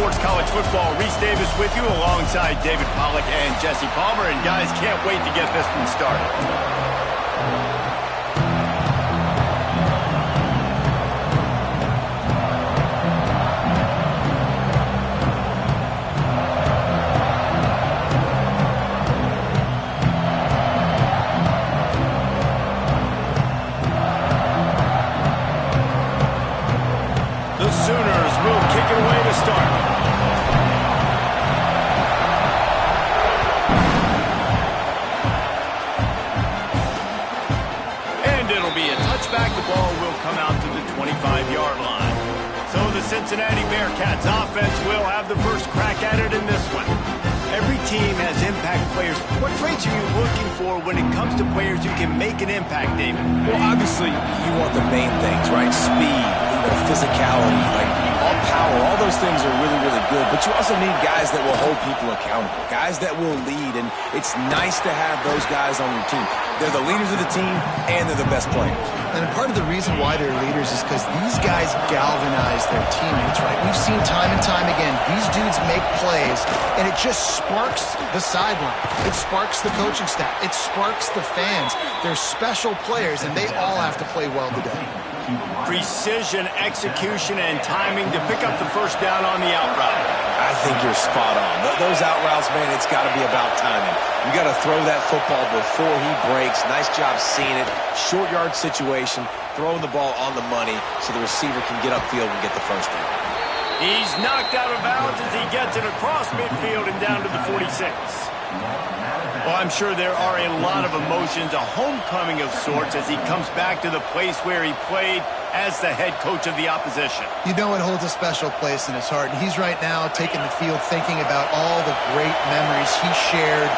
Sports College Football. Reese Davis with you alongside David Pollack and Jesse Palmer. And guys, can't wait to get this one started. Sooners will kick it away to start. And it'll be a touchback. The ball will come out to the 25-yard line. So the Cincinnati Bearcats offense will have the first crack at it in this one. Every team has impact players. What traits are you looking for when it comes to players who can make an impact, David? Well, obviously, you want the main things, right? Speed, physicality, like all power, all those things are really, really good. But you also need guys that will hold people accountable, guys that will lead. And it's nice to have those guys on your team. They're the leaders of the team, and they're the best players. And part of the reason why they're leaders is because these guys galvanize their teammates, right? We've seen time and time again, these dudes make plays, and it just sparks the sideline. It sparks the coaching staff. It sparks the fans. They're special players, and they all have to play well today. Precision, execution, and timing to pick up the first down on the out route. I think you're spot on. Those out routes, man, it's got to be about timing. You got to throw that football before he breaks. Nice job seeing it. Short yard situation, throwing the ball on the money so the receiver can get upfield and get the first down. He's knocked out of bounds as he gets it across midfield and down to the 46. Well, I'm sure there are a lot of emotions, a homecoming of sorts as he comes back to the place where he played as the head coach of the opposition. You know it holds a special place in his heart, and he's right now taking the field thinking about all the great memories he shared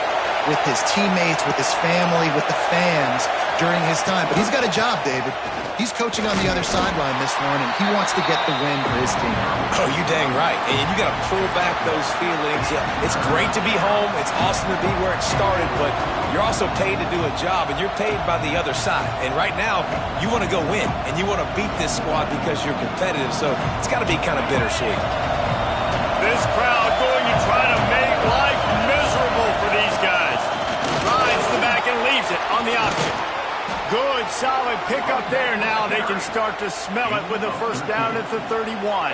with his teammates, with his family, with the fans during his time. But he's got a job, David. He's coaching on the other sideline this one, and he wants to get the win for his team. Oh, you dang right. And you got to pull back those feelings. It's great to be home. It's awesome to be where it started, but you're also paid to do a job, and you're paid by the other side. And right now, you want to go win, and you want to beat this squad because you're competitive, so it's got to be kind of bittersweet. This crowd going to try to make life miserable for these guys. Drives the back and leaves it on the option. Good, solid pickup there. Now they can start to smell it with a first down at the 31.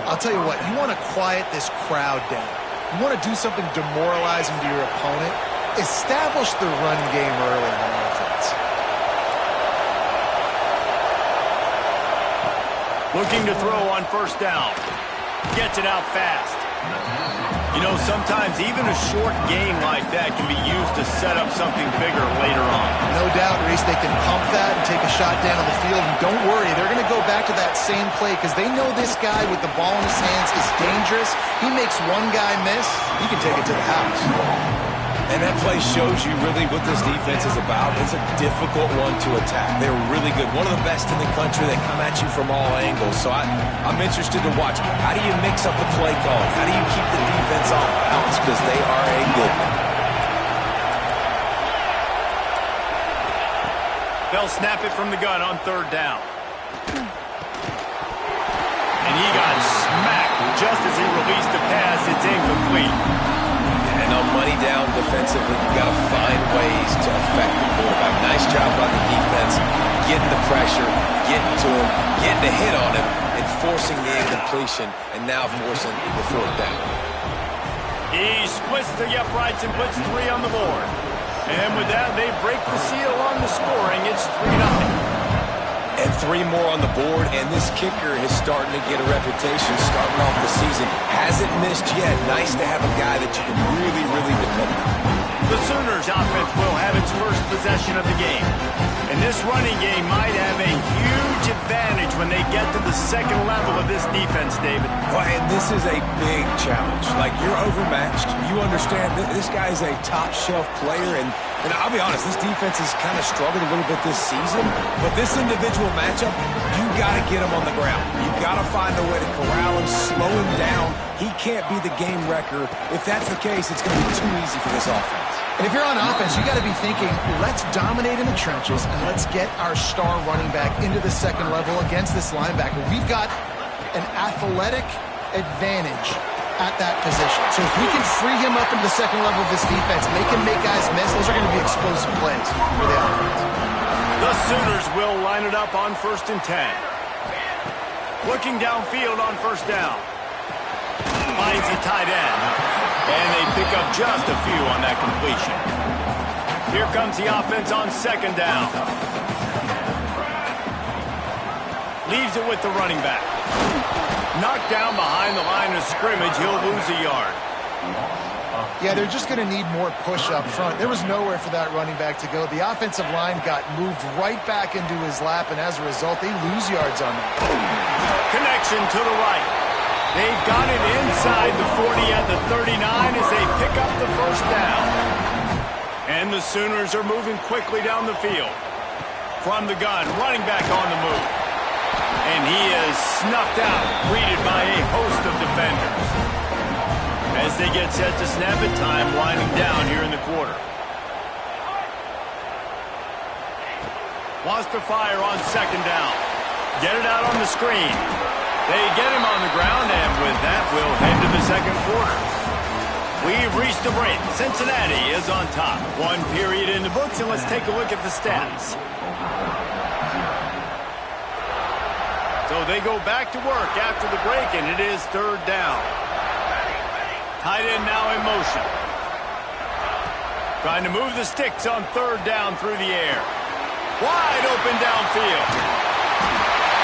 I'll tell you what, you want to quiet this crowd down. You want to do something demoralizing to your opponent. Establish the run game early on offense. Looking to throw on first down. Gets it out fast. You know, sometimes even a short game like that can be used to set up something bigger later on. No doubt, Reese, they can pump that and take a shot down on the field. And don't worry, they're going to go back to that same play because they know this guy with the ball in his hands is dangerous. He makes one guy miss, he can take it to the house. And that play shows you really what this defense is about. It's a difficult one to attack. They're really good. One of the best in the country. They come at you from all angles. So I'm interested to watch. How do you mix up the play calling? How do you keep the defense off balance? Because they are a good one. They'll snap it from the gun on third down. And he got smacked just as he released the pass. It's incomplete. And on money down defensively, you've got to find ways to affect the quarterback. Nice job by the defense, getting the pressure, getting to him, getting a hit on him, and forcing the incompletion, and now forcing the fourth down. He splits the uprights and puts 3 on the board. And with that, they break the seal on the scoring. It's 3-0. And 3 more on the board, and this kicker is starting to get a reputation starting off the season. Hasn't missed yet. Nice to have a guy that you can really, really depend on. The Sooners offense will have its first possession of the game. And this running game might have a huge advantage when they get to the second level of this defense, David. Well, and this is a big challenge. Like, you're overmatched. You understand this guy is a top-shelf player, and I'll be honest, this defense has kind of struggled a little bit this season, but this individual matchup, you got to get him on the ground. You got to find a way to corral him, slow him down. He can't be the game wrecker. If that's the case, it's going to be too easy for this offense. And if you're on offense, you got to be thinking, let's dominate in the trenches and let's get our star running back into the second level against this linebacker. We've got an athletic advantage at that position. So if we can free him up into the second level of this defense, make him make guys miss, those are going to be explosive plays for the offense. The Sooners will line it up on 1st and 10. Looking downfield on 1st down. Finds the tight end. And they pick up just a few on that completion. Here comes the offense on 2nd down. Leaves it with the running back. Knocked down behind the line of scrimmage. He'll lose a yard. Yeah, they're just going to need more push up front. There was nowhere for that running back to go. The offensive line got moved right back into his lap, and as a result, they lose yards on that. Connection to the right. They've got it inside the 40 at the 39 as they pick up the 1st down. And the Sooners are moving quickly down the field. From the gun, running back on the move. And he is snuffed out, greeted by a host of defenders. As they get set to snap it, time winding down here in the quarter. Wants to fire on 2nd down. Get it out on the screen. They get him on the ground, and with that, we'll head to the 2nd quarter. We've reached the break. Cincinnati is on top. 1 period in the books, and let's take a look at the stats. So they go back to work after the break, and it is 3rd down. Tight end now in motion. Trying to move the sticks on 3rd down through the air. Wide open downfield.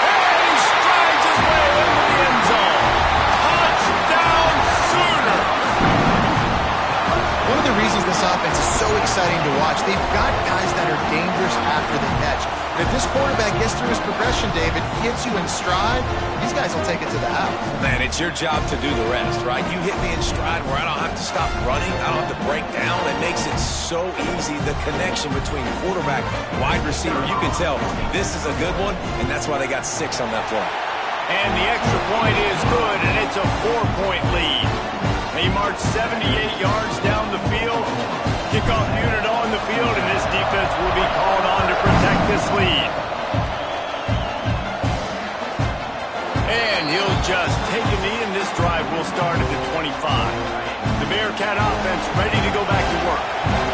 And he strides his way into the end zone. Touchdown, Sooners! One of the reasons this offense is so exciting to watch, they've got guys that are dangerous after the catch. And if this quarterback gets through his progression, David, gets you in stride, these guys will take it to the house. Man, it's your job to do the rest, right? You hit me in stride where I don't have to stop running. I don't have to break down. It makes it so easy. The connection between quarterback, wide receiver, you can tell this is a good one, and that's why they got 6 on that play. And the extra point is good, and it's a 4-point lead. They march 78 yards down the field. Kickoff unit on the field, and this defense will be called on to protect this lead. And he'll just take a knee, and this drive will start at the 25. The Bearcat offense ready to go back to work.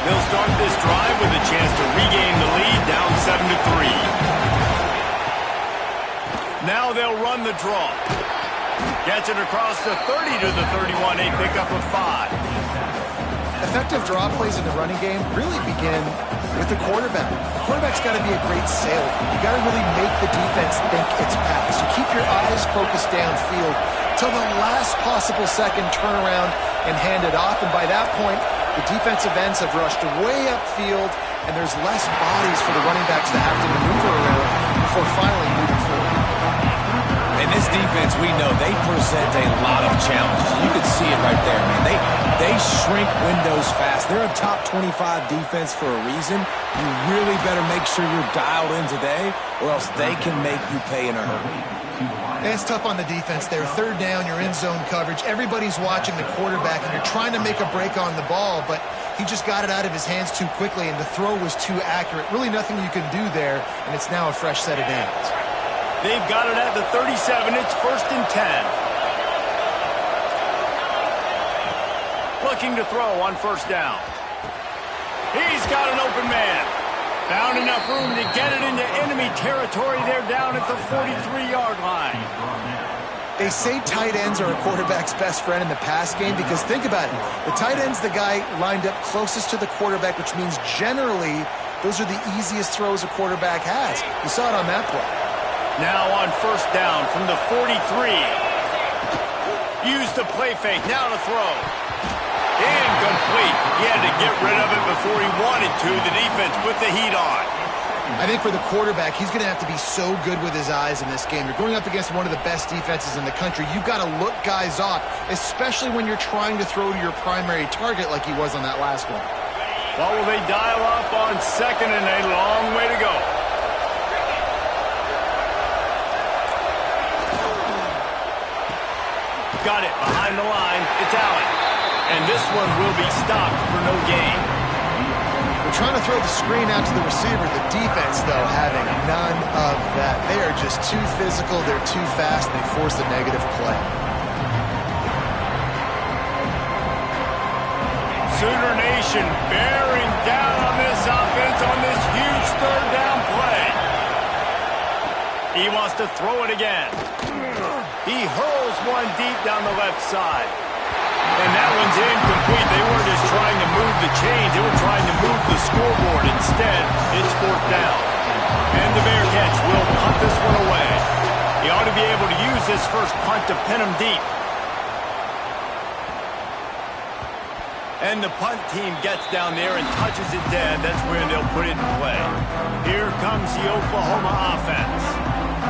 They'll start this drive with a chance to regain the lead, down 7-3. Now they'll run the draw. Gets it across the 30 to the 31, a pickup of 5. Effective draw plays in the running game really begin with the quarterback. The quarterback's got to be a great sailor. You got to really make the defense think it's pass. You keep your eyes focused downfield till the last possible second, turn around and hand it off. And by that point, the defensive ends have rushed way upfield, and there's less bodies for the running backs to have to maneuver around before finally moving forward. And this defense, we know, they present a lot of challenges. You can see it right there, man. They shrink windows fast. They're a top 25 defense for a reason. You really better make sure you're dialed in today, or else they can make you pay in a hurry. And it's tough on the defense there. 3rd down, you're in zone coverage. Everybody's watching the quarterback, and you're trying to make a break on the ball, but he just got it out of his hands too quickly, and the throw was too accurate. Really nothing you can do there, and it's now a fresh set of downs. They've got it at the 37. It's 1st and 10. Looking to throw on 1st down. He's got an open man. Found enough room to get it into enemy territory. They're down at the 43-yard line. They say tight ends are a quarterback's best friend in the pass game because think about it. The tight end's the guy lined up closest to the quarterback, which means generally those are the easiest throws a quarterback has. You saw it on that play. Now on 1st down from the 43. Use the play fake. Now to throw. Incomplete. He had to get rid of it before he wanted to. The defense put the heat on. I think for the quarterback, he's going to have to be so good with his eyes in this game. You're going up against one of the best defenses in the country. You've got to look guys off, especially when you're trying to throw to your primary target like he was on that last one. Well, will they dial up on 2nd and a long way to go? Got it behind the line. It's Allen. And this one will be stopped for no gain. We're trying to throw the screen out to the receiver. The defense, though, having none of that. They are just too physical. They're too fast. They force a negative play. Sooner Nation bearing down on this offense on this huge third down play. He wants to throw it again. He hurls one deep down the left side. And that one's incomplete. They weren't just trying to move the chains. They were trying to move the scoreboard. Instead, it's fourth down. And the Bearcats will punt this one away. He ought to be able to use this first punt to pin them deep. And the punt team gets down there and touches it dead. That's where they'll put it in play. Here comes the Oklahoma offense.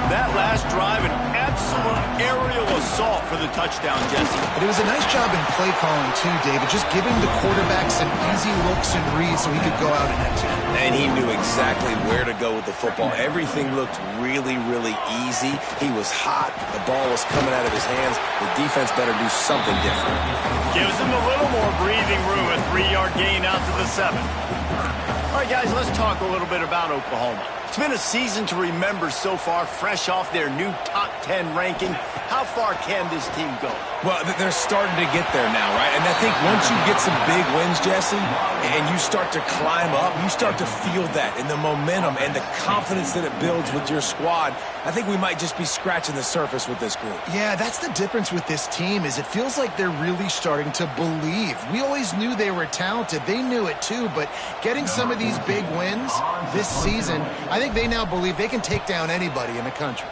That last drive, an absolute aerial assault for the touchdown, Jesse. But it was a nice job in play calling, too, David. Just giving the quarterback some easy looks and reads so he could go out and execute. And he knew exactly where to go with the football. Everything looked really, really easy. He was hot. The ball was coming out of his hands. The defense better do something different. Gives him a little more breathing room, a 3-yard gain out to the 7. All right, guys, let's talk a little bit about Oklahoma. It's been a season to remember so far, fresh off their new top 10 ranking. How far can this team go? Well, they're starting to get there now, right? And I think once you get some big wins, Jesse, and you start to climb up, you start to feel that and the momentum and the confidence that it builds with your squad. I think we might just be scratching the surface with this group. Yeah, that's the difference with this team is it feels like they're really starting to believe. We always knew they were talented. They knew it too, but getting some of these big wins this season, I think they now believe they can take down anybody in the country.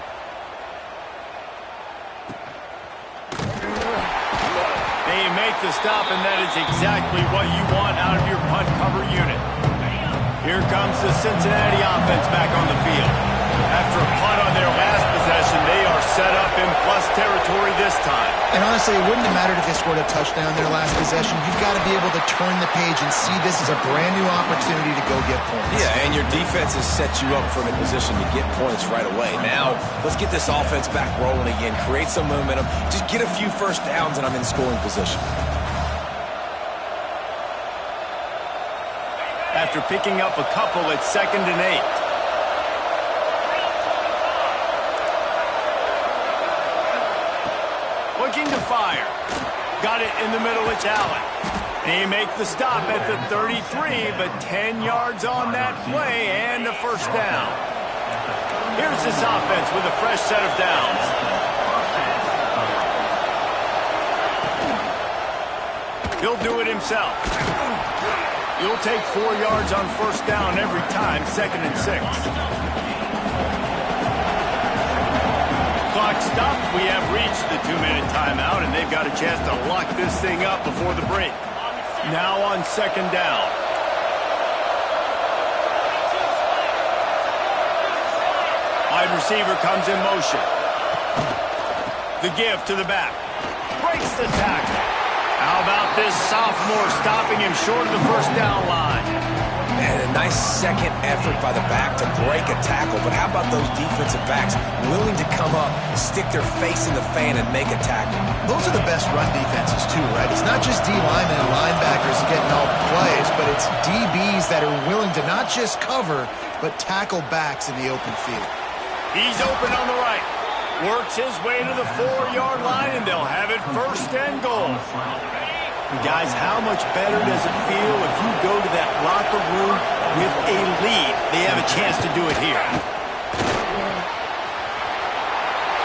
They make the stop, and that is exactly what you want out of your punt cover unit. Here comes the Cincinnati offense back on the field. After a punt on their last possession, they are set up in plus territory this time. And honestly, it wouldn't have mattered if they scored a touchdown their last possession. You've got to be able to turn the page and see this as a brand new opportunity to go get points. Yeah, and your defense has set you up for a position to get points right away. Now, let's get this offense back rolling again, create some momentum, just get a few first downs, and I'm in scoring position. After picking up a couple at 2nd and 8. Looking to fire. Got it in the middle, it's Allen. They make the stop at the 33, but 10 yards on that play and a first down. Here's this offense with a fresh set of downs. He'll do it himself. You'll take 4 yards on first down every time, 2nd and 6. Clock stopped. We have reached the 2-minute timeout, and they've got a chance to lock this thing up before the break. Now on 2nd down. Wide receiver comes in motion. The give to the back. Breaks the tackle. How about this sophomore stopping him short of the first down line? And a nice second effort by the back to break a tackle. But how about those defensive backs willing to come up, stick their face in the fan, and make a tackle? Those are the best run defenses too, right? It's not just D linemen and linebackers getting all the plays, but it's DBs that are willing to not just cover, but tackle backs in the open field. He's open on the right. Works his way to the 4-yard line, and they'll have it 1st and goal. Guys, how much better does it feel if you go to that locker room with a lead? They have a chance to do it here.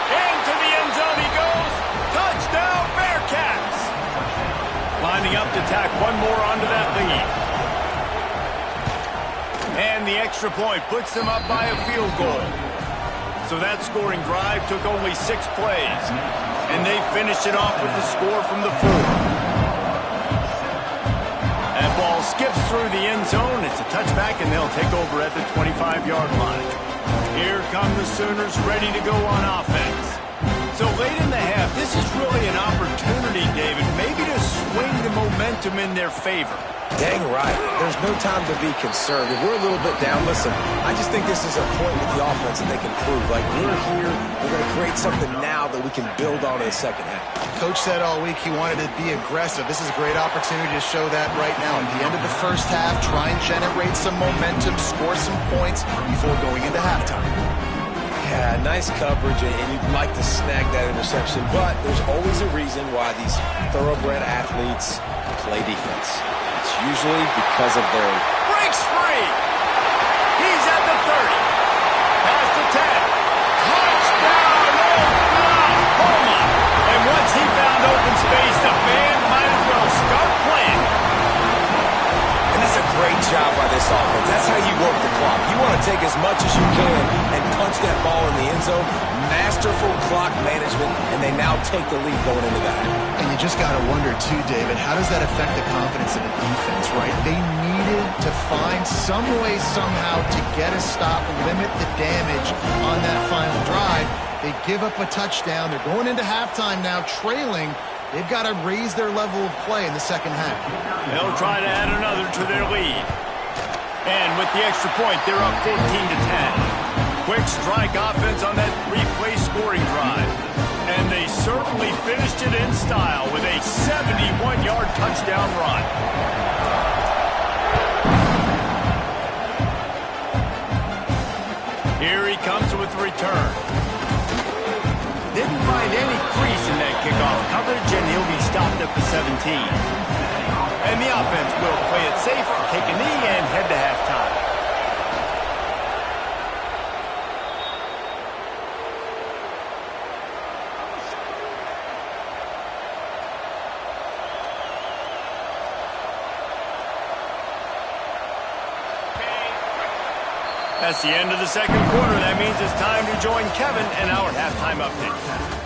Into the end zone he goes. Touchdown, Bearcats. Lining up to tack one more onto that lead. And the extra point puts them up by a field goal. So that scoring drive took only 6 plays. And they finished it off with the score from the 4. That ball skips through the end zone. It's a touchback, and they'll take over at the 25-yard line. Here come the Sooners ready to go on offense. So late in the half, this is really an opportunity, David, maybe to swing the momentum in their favor. Dang right. There's no time to be concerned. If we're a little bit down, listen, I just think this is a point with the offense that they can prove. Like, we're here, we're going to create something now that we can build on in the second half. Coach said all week he wanted to be aggressive. This is a great opportunity to show that right now. At the end of the first half, try and generate some momentum, score some points before going into halftime. Yeah, nice coverage, and you'd like to snag that interception, but there's always a reason why these thoroughbred athletes play defense. It's usually because of their... Breaks free. He's at the 30. Past the 10. Touchdown, Oklahoma. And once he found open space, the band might as well start playing. And that's a great job by this offense. That's how you work the clock. You want to take as much as you can and punch that ball in the end zone. Masterful clock management, and they now take the lead going into that. And you just got to wonder, too, David, how does that affect the confidence of the defense, right? They needed to find some way, somehow, to get a stop and limit the damage on that final drive. They give up a touchdown. They're going into halftime now, trailing. They've got to raise their level of play in the second half. They'll try to add another to their lead. And with the extra point, they're up 14-10. Quick strike offense on that three-play scoring drive. And they certainly finished it in style with a 71-yard touchdown run. Here he comes with the return. Didn't find any crease in that kickoff coverage, and he'll be stopped at the 17. And the offense will play it safe, take a knee, and head to halftime. That's the end of the second quarter. That means it's time to join Kevin in our halftime update.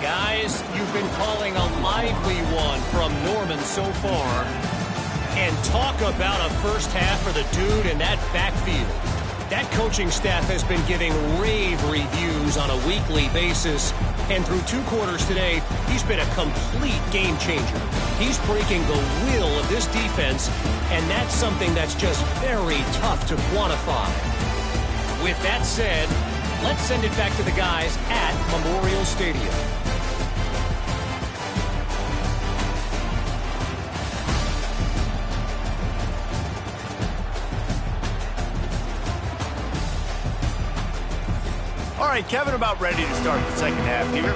Guys, you've been calling a lively one from Norman so far. And talk about a first half for the dude in that backfield. That coaching staff has been giving rave reviews on a weekly basis. And through 2 quarters today, he's been a complete game changer. He's breaking the will of this defense, and that's something that's just very tough to quantify. With that said, let's send it back to the guys at Memorial Stadium. All right, Kevin, about ready to start the second half here.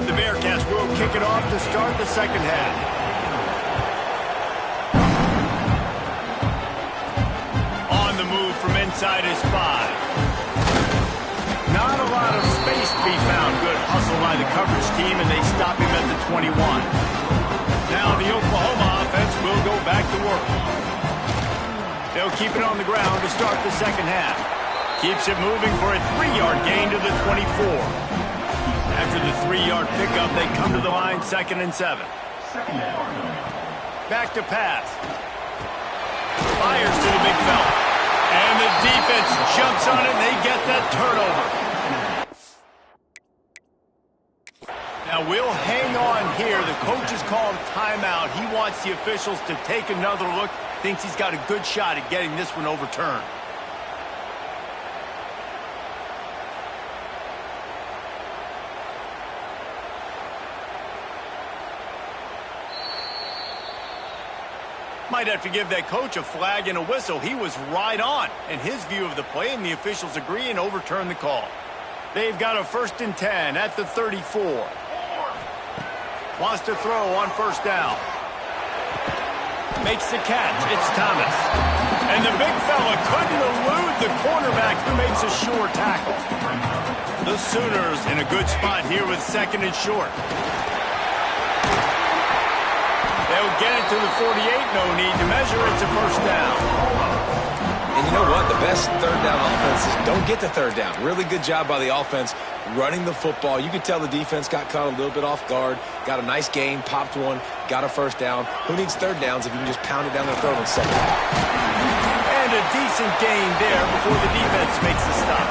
The Bearcats will kick it off to start the second half. Inside his 5. Not a lot of space to be found. Good hustle by the coverage team, and they stop him at the 21. Now the Oklahoma offense will go back to work. They'll keep it on the ground to start the second half. Keeps it moving for a 3-yard gain to the 24. After the 3-yard pickup, they come to the line 2nd and 7. Back to pass. Fires to the big fella. And the defense jumps on it, and they get that turnover. Now, we'll hang on here. The coach has called a timeout. He wants the officials to take another look. Thinks he's got a good shot at getting this one overturned. Might have to give that coach a flag and a whistle. He was right on in his view of the play, and the officials agree and overturn the call. They've got a 1st and 10 at the 34. Wants to throw on 1st down. Makes the catch. It's Thomas. And the big fella couldn't elude the cornerback who makes a sure tackle. The Sooners in a good spot here with 2nd and short. They'll get it to the 48. No need to measure. It's a 1st down. And you know what? The best 3rd down offenses don't get the 3rd down. Really good job by the offense running the football. You could tell the defense got caught a little bit off guard. Got a nice gain, popped one, got a 1st down. Who needs 3rd downs if you can just pound it down their throat on 2nd down? And a decent gain there before the defense makes the stop.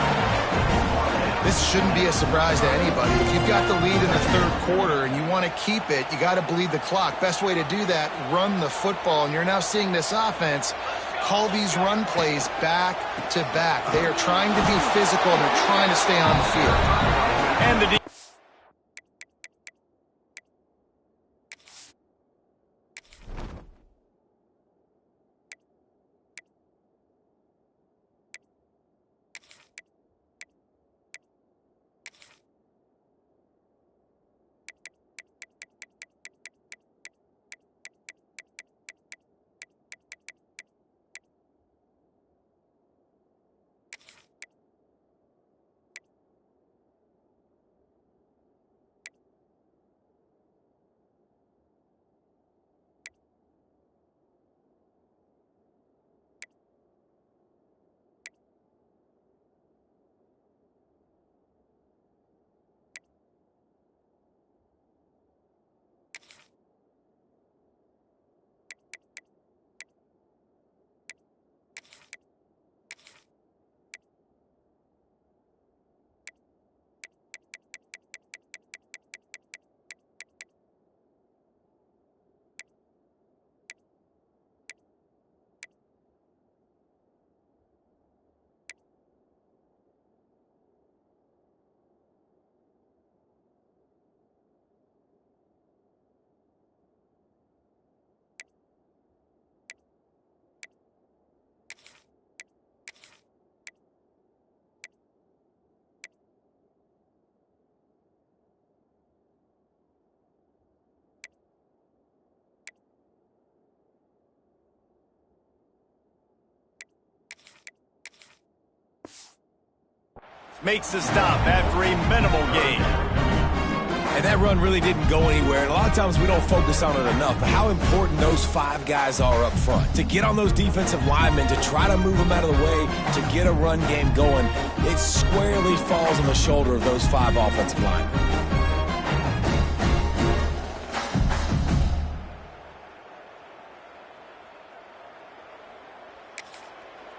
This shouldn't be a surprise to anybody. If you've got the lead in the 3rd quarter and you want to keep it, you got to bleed the clock. Best way to do that, run the football. And you're now seeing this offense call these run plays back to back. They are trying to be physical. They're trying to stay on the field. And the makes the stop after a minimal gain. And that run really didn't go anywhere. And a lot of times we don't focus on it enough. But how important those 5 guys are up front. To get on those defensive linemen, to try to move them out of the way, to get a run game going, it squarely falls on the shoulder of those 5 offensive linemen.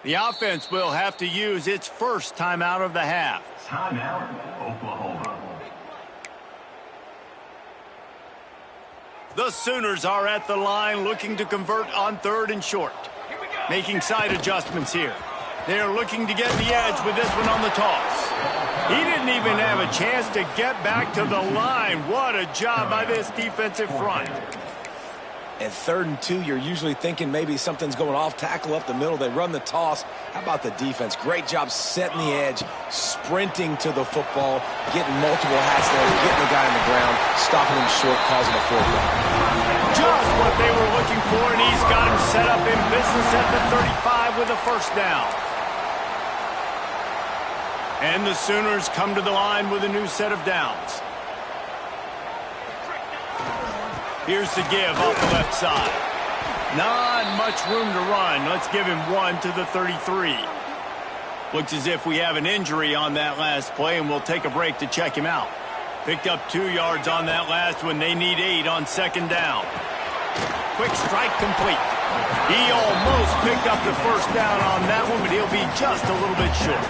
The offense will have to use its first timeout of the half. Timeout, Oklahoma. The Sooners are at the line looking to convert on 3rd and short. Making side adjustments here. They're looking to get the edge with this one on the toss. He didn't even have a chance to get back to the line. What a job by this defensive front. At 3rd and 2, you're usually thinking maybe something's going off tackle up the middle. They run the toss. How about the defense? Great job setting the edge, sprinting to the football, getting multiple hats there, getting the guy on the ground, stopping him short, causing a 4th down. Just what they were looking for, and he's got him set up in business at the 35 with a 1st down. And the Sooners come to the line with a new set of downs. Here's the give off the left side. Not much room to run. Let's give him 1 to the 33. Looks as if we have an injury on that last play, and we'll take a break to check him out. Picked up 2 yards on that last one. They need 8 on 2nd down. Quick strike complete. He almost picked up the 1st down on that one, but he'll be just a little bit short.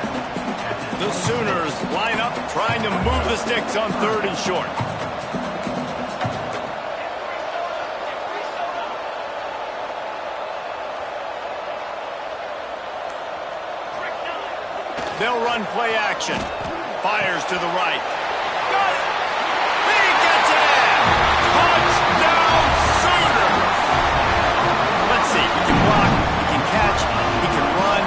The Sooners line up trying to move the sticks on 3rd and short. They'll run play action. Fires to the right. Got it! He gets it! Touchdown Sooners! Let's see. He can block, he can catch, he can run.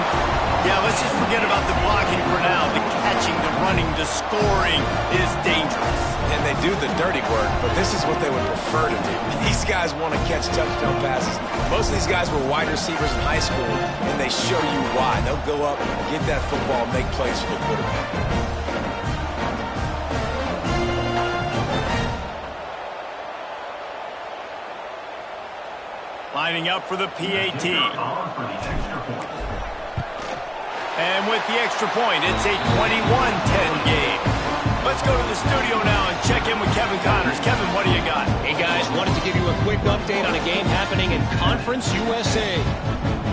Yeah, let's just forget about the blocking for now. The catching, the running, the scoring is dangerous. And they do the dirty work, but this is what they would prefer to do. These guys want to catch touchdown passes. Most of these guys were wide receivers in high school, and they show you why. They'll go up, get that football, make plays for the quarterback. Lining up for the PAT. And with the extra point, it's a 21-10 game. Let's go to the studio now and check in with Kevin Connors. Kevin, what do you got? Hey, guys, wanted to give you a quick update on a game happening in Conference USA.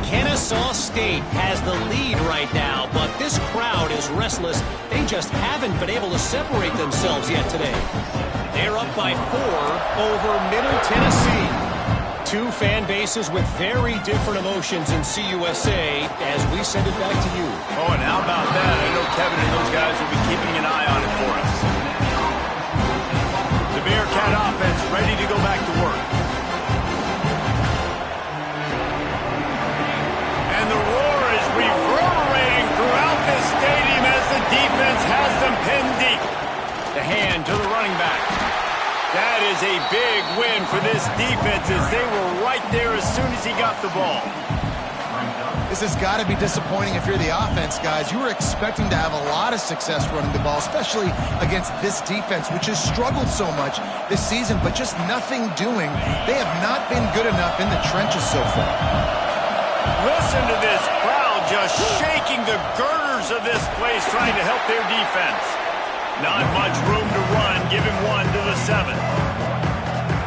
Kennesaw State has the lead right now, but this crowd is restless. They just haven't been able to separate themselves yet today. They're up by 4 over Middle Tennessee. 2 fan bases with very different emotions in CUSA as we send it back to you. Oh, and how about that? I know Kevin and those guys will be keeping an eye on it for us. The Bearcat offense ready to go back to work. And the roar is reverberating throughout this stadium as the defense has them pinned deep. The hand to the running back. That is a big win for this defense as they were right there as soon as he got the ball. This has got to be disappointing if you're the offense, guys. You were expecting to have a lot of success running the ball, especially against this defense, which has struggled so much this season, but just nothing doing. They have not been good enough in the trenches so far. Listen to this crowd just shaking the girders of this place trying to help their defense. Not much room to run. Give him 1 to the 7.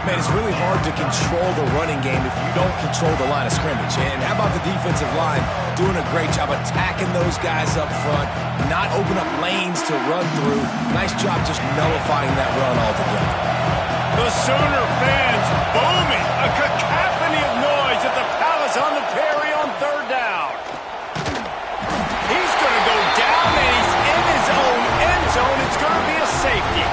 Man, it's really hard to control the running game if you don't control the line of scrimmage. And how about the defensive line doing a great job attacking those guys up front, not open up lanes to run through. Nice job just nullifying that run altogether. The Sooner fans booming. A cacophony of noise at the Palace on the Prairie on 3rd down. He's going to go down and he's in his own end zone. It's going to be a safety.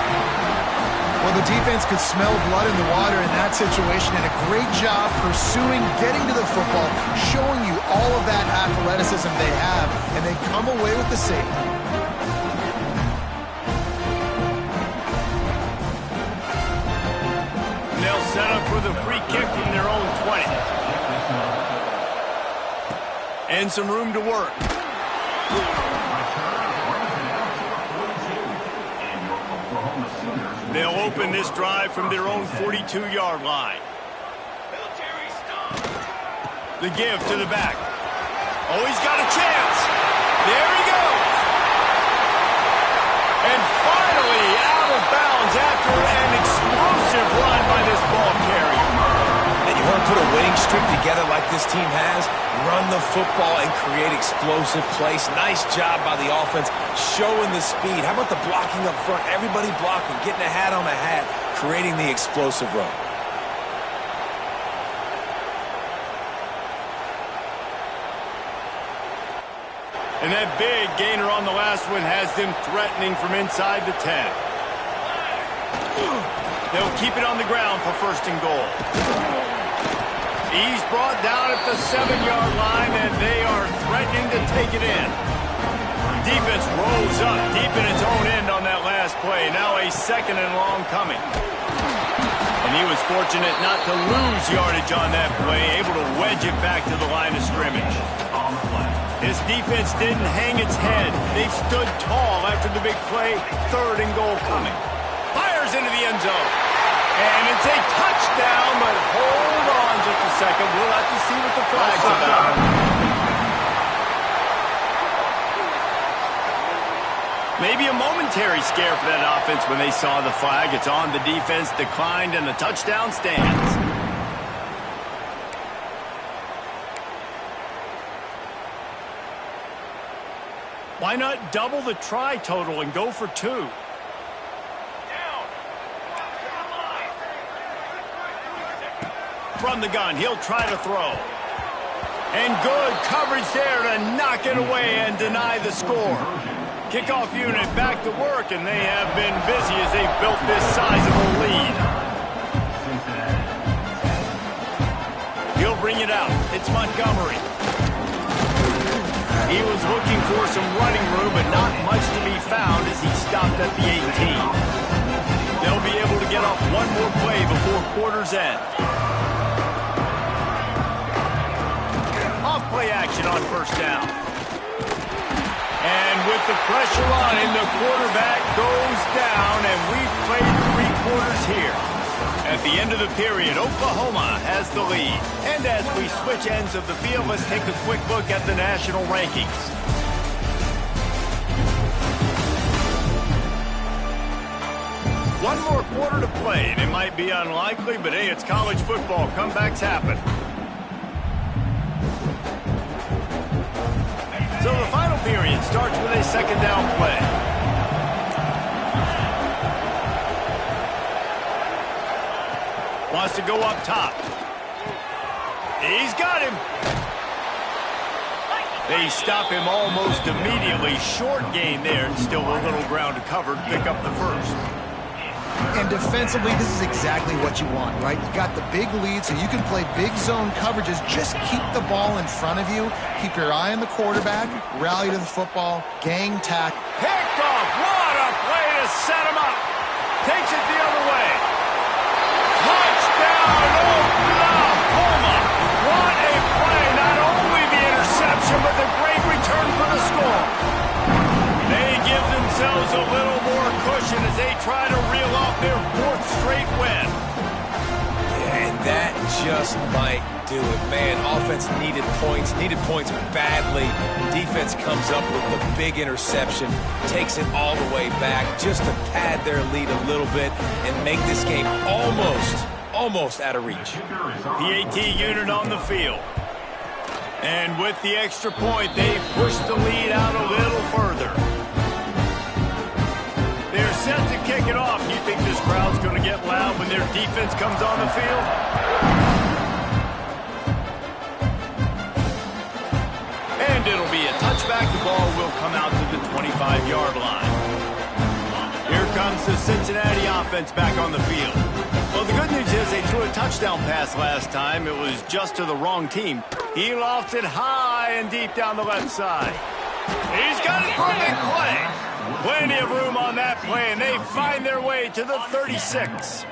Well, the defense could smell blood in the water in that situation, and a great job pursuing, getting to the football, showing you all of that athleticism they have, and they come away with the safety. They'll set up for the free kick from their own 20. And some room to work. They'll open this drive from their own 42-yard line. The give to the back. Oh, he's got a chance. There he goes. And finally out of bounds after an explosive run by this ball carrier. And you want to put a winning streak together like this team has? Run the football and create explosive plays. Nice job by the offense showing the speed. How about the blocking up front? Everybody blocking, getting a hat on the hat, creating the explosive run. And that big gainer on the last one has them threatening from inside the 10. They'll keep it on the ground for 1st and goal. He's brought down at the 7-yard line, and they are threatening to take it in. Defense rolls up deep in its own end on that last play. Now a 2nd and long coming. And he was fortunate not to lose yardage on that play, able to wedge it back to the line of scrimmage. His defense didn't hang its head. They've stood tall after the big play. 3rd and goal coming. Fires into the end zone. And it's a touchdown, but hold on just a second. We'll have to see what the flag's about. Maybe a momentary scare for that offense when they saw the flag. It's on, the defense declined, and the touchdown stands. Why not double the try total and go for 2? From the gun, he'll try to throw. And good coverage there to knock it away and deny the score. Kickoff unit back to work, and they have been busy as they've built this sizable lead. He'll bring it out. It's Montgomery. He was looking for some running room, but not much to be found as he stopped at the 18. They'll be able to get off one more play before quarter's end. Off-play action on 1st down. And with the pressure on him, the quarterback goes down, and we've played 3 quarters here. At the end of the period, Oklahoma has the lead. And as we switch ends of the field, let's take a quick look at the national rankings. One more quarter to play, and it might be unlikely, but hey, it's college football. Comebacks happen. So the final period starts with a 2nd down play. Wants to go up top. He's got him. They stop him almost immediately. Short gain there, and still a little ground to cover to pick up the 1st. And defensively, this is exactly what you want, right? You got the big lead, so you can play big zone coverages. Just keep the ball in front of you. Keep your eye on the quarterback. Rally to the football. Gang tack. Picked off. What a play to set him up. Takes it the other way. Touchdown, Oklahoma. What a play. Not only the interception, but the great return for the score. They give themselves a little more cushion as they try to reel off their 4th straight win. And that just might do it, man. Offense needed points badly. Defense comes up with the big interception, takes it all the way back just to pad their lead a little bit and make this game almost out of reach. PAT unit on the field. And with the extra point, they push the lead out a little further. They're set to kick it off. Do you think this crowd's going to get loud when their defense comes on the field? And it'll be a touchback. The ball will come out to the 25-yard line. Here comes the Cincinnati offense back on the field. Well, the good news is they threw a touchdown pass last time. It was just to the wrong team. He lofts it high and deep down the left side. He's got it for a big play. Plenty of room on that play, and they find their way to the 36.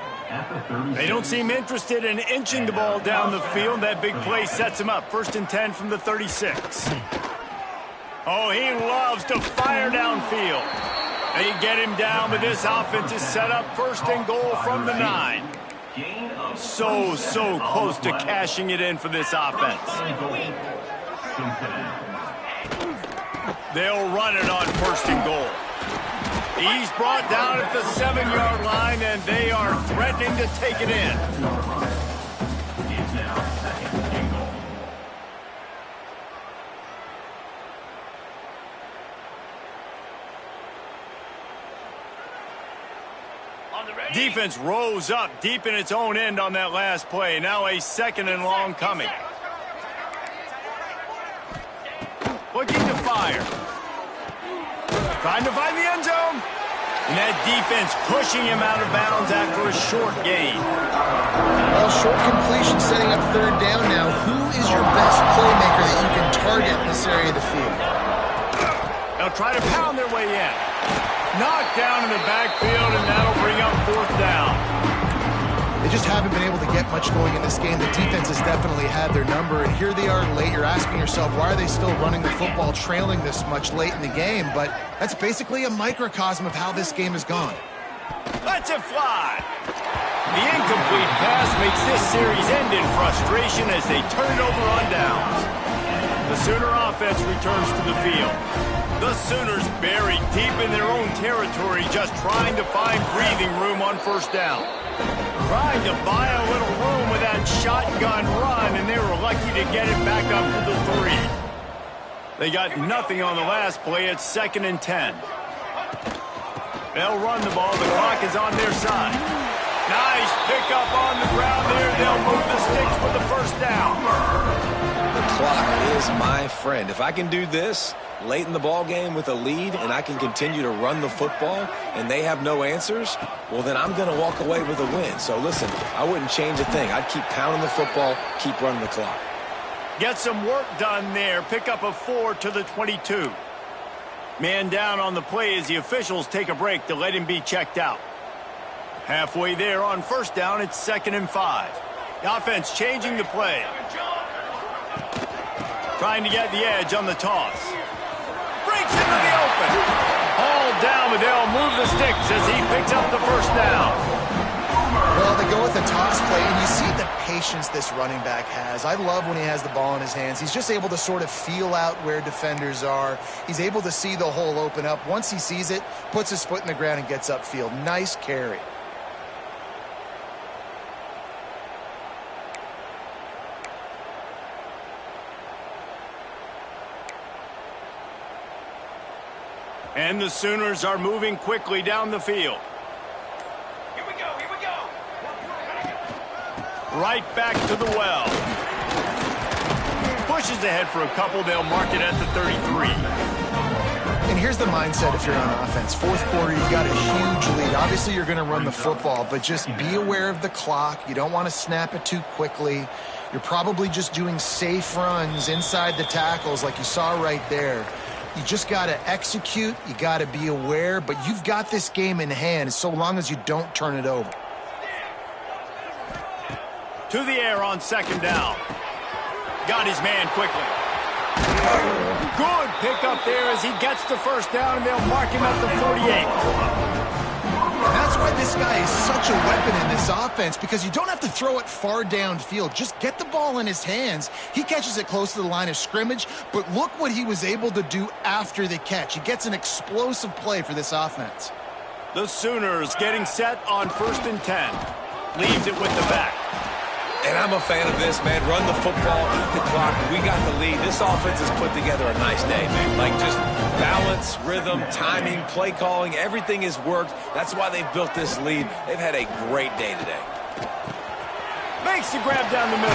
They don't seem interested in inching the ball down the field. That big play sets him up. 1st and 10 from the 36. Oh, he loves to fire downfield. They get him down, but this offense is set up first and goal from the 9. So close to cashing it in for this offense. They'll run it on first and goal. He's brought down at the 7-yard line, and they are threatening to take it in. It's now second and goal. Defense rose up deep in its own end on that last play. Now a second and long coming. Looking to fire. Trying to find the end zone. And that defense pushing him out of bounds after a short gain. Well, short completion setting up third down now. Who is your best playmaker that you can target in this area of the field? They'll try to pound their way in. Knocked down in the backfield, and that'll bring up fourth down. They just haven't been able to get much going in this game. The defense has definitely had their number, and here they are late. You're asking yourself, why are they still running the football trailing this much late in the game? But that's basically a microcosm of how this game has gone. Lets it fly. The incomplete pass makes this series end in frustration as they turn it over on downs. The Sooner offense returns to the field. The Sooners buried deep in their own territory, just trying to find breathing room on first down. Trying to buy a little room with that shotgun run, and they were lucky to get it back up to the 3. They got nothing on the last play. It's 2nd and 10. They'll run the ball. The clock is on their side. Nice pickup on the ground there. They'll move the sticks for the first down. The clock is my friend. If I can do this late in the ball game with a lead and I can continue to run the football and they have no answers, well, then I'm going to walk away with a win. So, listen, I wouldn't change a thing. I'd keep pounding the football, keep running the clock. Get some work done there. Pick up a 4 to the 22. Man down on the play as the officials take a break to let him be checked out. Halfway there on first down, it's 2nd and 5. The offense changing the play. Trying to get the edge on the toss. Breaks into the open. All down, but they'll move the sticks as he picks up the first down. Well, they go with the toss play, and you see the patience this running back has. I love when he has the ball in his hands. He's just able to sort of feel out where defenders are. He's able to see the hole open up. Once he sees it, puts his foot in the ground and gets upfield. Nice carry. And the Sooners are moving quickly down the field. Here we go. Right back to the well. Pushes ahead for a couple. They'll mark it at the 33. And here's the mindset if you're on offense. Fourth quarter, you've got a huge lead. Obviously, you're going to run the football, but just be aware of the clock. You don't want to snap it too quickly. You're probably just doing safe runs inside the tackles like you saw right there. You just got to execute. You got to be aware, but you've got this game in hand so long as you don't turn it over. To the air on second down. Got his man quickly. Good pickup there as he gets the first down, and they'll mark him at the 48. That's why this guy is such a weapon in this offense, because you don't have to throw it far downfield. Just get the ball in his hands. He catches it close to the line of scrimmage, but look what he was able to do after the catch. He gets an explosive play for this offense. The Sooners getting set on 1st and 10. Leaves it with the back. And I'm a fan of this, man. Run the football, eat the clock. We got the lead. This offense has put together a nice day, man. Like, just balance, rhythm, timing, play calling, everything has worked. That's why they've built this lead. They've had a great day today. Makes the grab down the middle.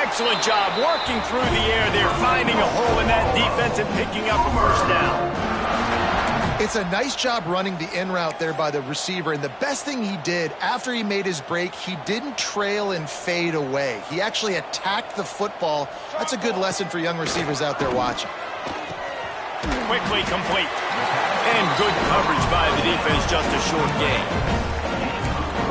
Excellent job working through the air. They're finding a hole in that defense and picking up a first down. It's a nice job running the in route there by the receiver, and the best thing he did after he made his break, he didn't trail and fade away. He actually attacked the football. That's a good lesson for young receivers out there watching. Quickly complete. And good coverage by the defense, just a short gain.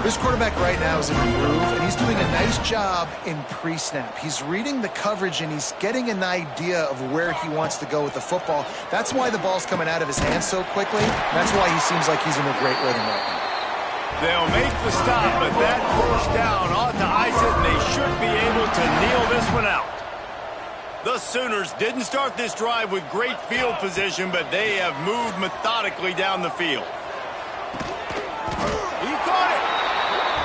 This quarterback right now is in a groove, and he's doing a nice job in pre-snap. He's reading the coverage, and he's getting an idea of where he wants to go with the football. That's why the ball's coming out of his hands so quickly. That's why he seems like he's in a great rhythm right now. They'll make the stop, but that first down ought to ice it, and they should be able to kneel this one out. The Sooners didn't start this drive with great field position, but they have moved methodically down the field. He caught it.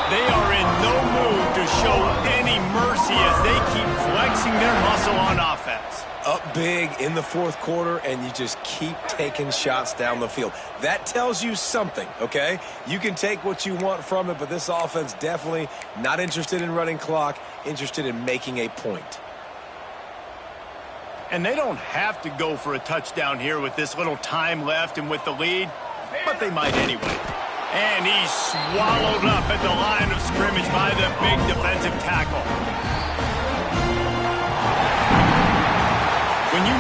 They are in no mood to show any mercy as they keep flexing their muscle on offense. Up big in the fourth quarter, and you just keep taking shots down the field. That tells you something, okay? You can take what you want from it, but this offense definitely not interested in running clock, interested in making a point. And they don't have to go for a touchdown here with this little time left and with the lead, but they might anyway. And he's swallowed up at the line of scrimmage by the big defensive tackle. When you